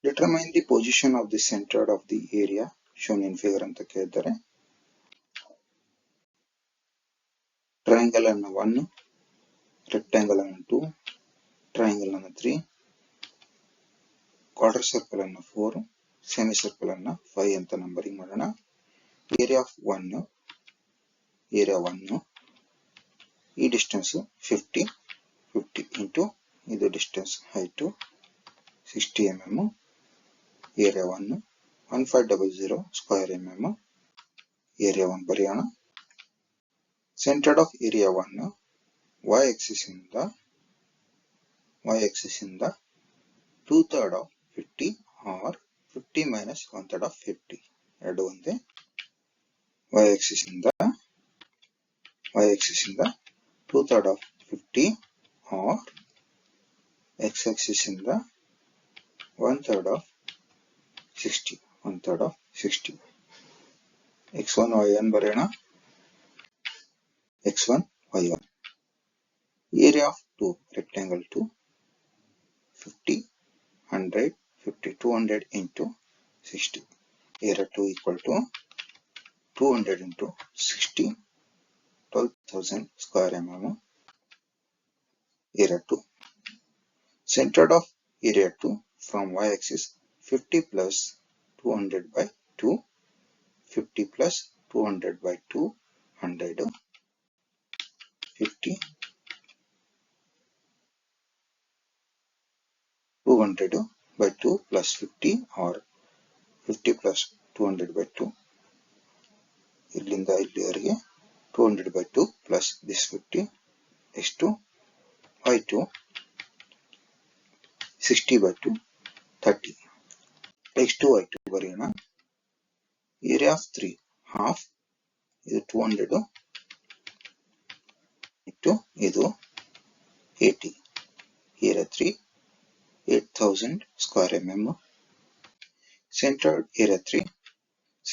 Determine the position of the center of the area shown in figure ಅಂತ ಕೇಳಿದ್ದಾರೆ. Triangle ಅನ್ನು 1, rectangle ಅನ್ನು 2, triangle ಅನ್ನು 3, ಕ್ವಾರ್ಟರ್ ಸರ್ಕಲ್ ಅನ್ನು 4, ಸೆಮಿ ಸರ್ಕಲ್ ಅನ್ನು 5 ಅಂತ ನಂಬರಿಂಗ್ ಮಾಡೋಣ. ಏರಿಯಾ ಆಫ್ 1, ಈ ಡಿಸ್ಟೆನ್ಸ್ 50 ಇಂಟು ಇದು distance height 60 mm. Area 1 1500 square mm. Area 1 ಬರೆಯೋಣ. Centroid of area 1 y axis ಇಂದ 2/3 of 50 or 50 minus 1/3 of 50 ಎರಡು ಒಂದೇ. y axis ಇಂದ 2/3 of 50 or x axis ಇಂದ 1/3 of 60 x1 y1 ಬರೆಯೋಣ. x1 y1. Area of 2 rectangle 2 50 100 50 200 into 60. Area 2 equal to 200 into 60 12,000 square mm. Area 2. Centered of area 2 from y axis 50 plus 200 by 2 50 plus 200 by 2 100 50 200 by 2 plus 50 or 50 plus 200 by 2 ಇಲ್ಲಿಂದ ಇಲ್ಲಿವರೆಗೆ 200 by 2 plus this 50 x2 y2 60 by 2 30 x2 y2 ಬರೆಯೋಣ. Area of 3 half ಇದು 200 into ಇದು 80. Area 3 8000 square mm. Centered area 3.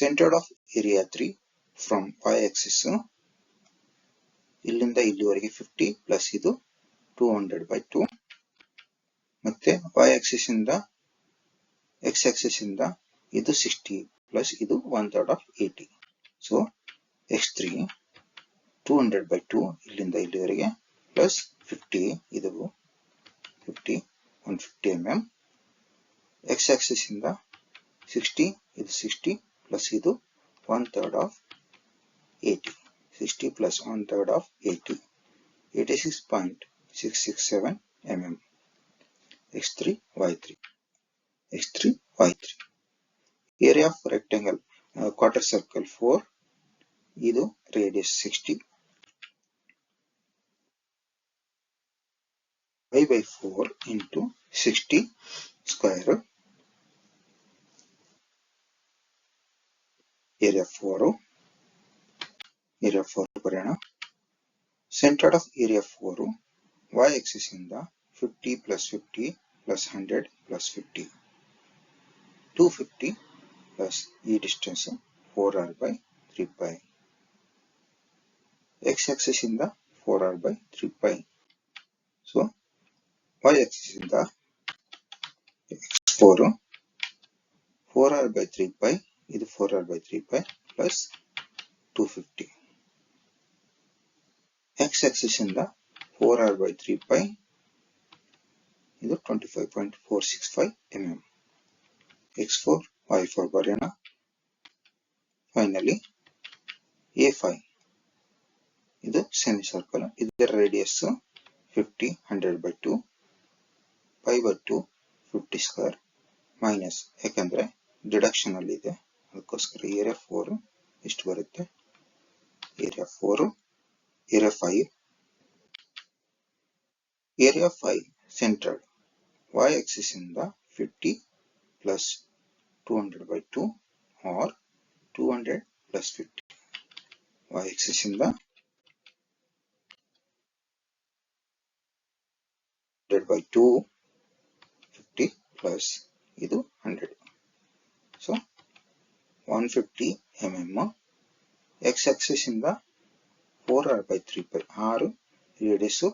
Centered of area 3 from y axis ಇಲ್ಲಿಂದ ಇಲ್ಲಿವರೆಗೆ 50 plus ಇದು 200 by 2 ಮತ್ತೆ y axis ಇಂದ x axis ಇಂದ ಇದು 60 plus ಇದು 1/3 of 80. So x3 200 by 2 ಇಲ್ಲಿಂದ ಇಲ್ಲಿವರೆಗೆ plus 50 ಇದು 50 150 mm. x axis ಇಂದ 60 ಇದು 60 plus ಇದು 1/3 of 80. 60 plus 1/3 of 80 86.667 mm. x3 y3. Area of rectangle quarter circle 4 ಇದು radius 60 5 by 4 into 60 square. area 4 ಬರೆಯೋಣ. Centered of area 4 y axis ಇಂದ 50 plus 50 plus 100 plus 50 250 plus ಈ distance 4r by 3 pi. x axis ಇಂದ 4r by 3 pi. So y axis ಇಂದ x4 4r by 3 pi ಇದು 4r by 3 pi plus 250. x axis ಇಂದ 4r by 3 pi ಇದು 25.465 mm. x4 y4 ಬರೆಯೋಣ. Finally a5 ಇದು semi circle ಇದರ radius 50 100 by 2 5 by 2 50 square minus ಯಾಕಂದ್ರೆ deduction ಅಲ್ಲಿ ಇದೆ ಅದಕ್ಕೋಸ್ಕರ ಏರಿಯಾ 4 ಎಷ್ಟು ಬರುತ್ತೆ. ಏರಿಯಾ 5 ಸೆಂಟರ್ಡ್ y axis ಇಂದ 50 plus 200 by 2 or 200 plus 50. y axis ಇಂದ 100 by 2 50 plus ಇದು 100. So 150 mm. x axis ಇಂದ 4r by 3 pi 6 radius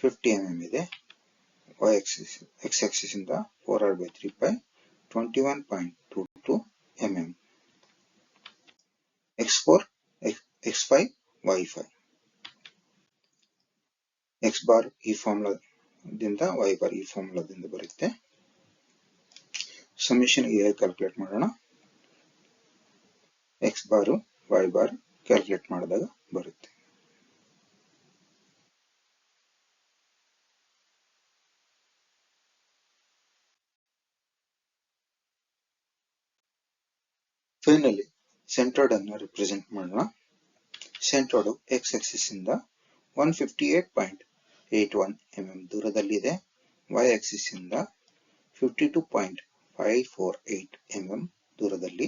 50 mm ಇದೆ. x axis ಇಂದ 4r by 3 pi 21.22 mm. X4, X5, Y5. X bar ಈ ಫಾರ್ಮುಲಾದಿಂದ Y bar ಈ ಫಾರ್ಮುಲಾದಿಂದ ಬರುತ್ತೆ. Summation AI calculate ಮಾಡೋಣ. X ಬಾರು Y bar calculate ಮಾಡಿದಾಗ ಬರುತ್ತೆ. ಫೈನಲಿ ಸೆಂಟ್ರಾಯ್ಡ್ ಅನ್ನು ರಿಪ್ರೆಸೆಂಟ್ ಮಾಡೋಣ. ಸೆಂಟ್ರಾಯ್ಡ್ X ಆಕ್ಸಿಸ್ ಇಂದ 158.81 mm ದೂರದಲ್ಲಿದೆ. Y ಆಕ್ಸಿಸ್ ಇಂದ 52.548 mm ದೂರದಲ್ಲಿ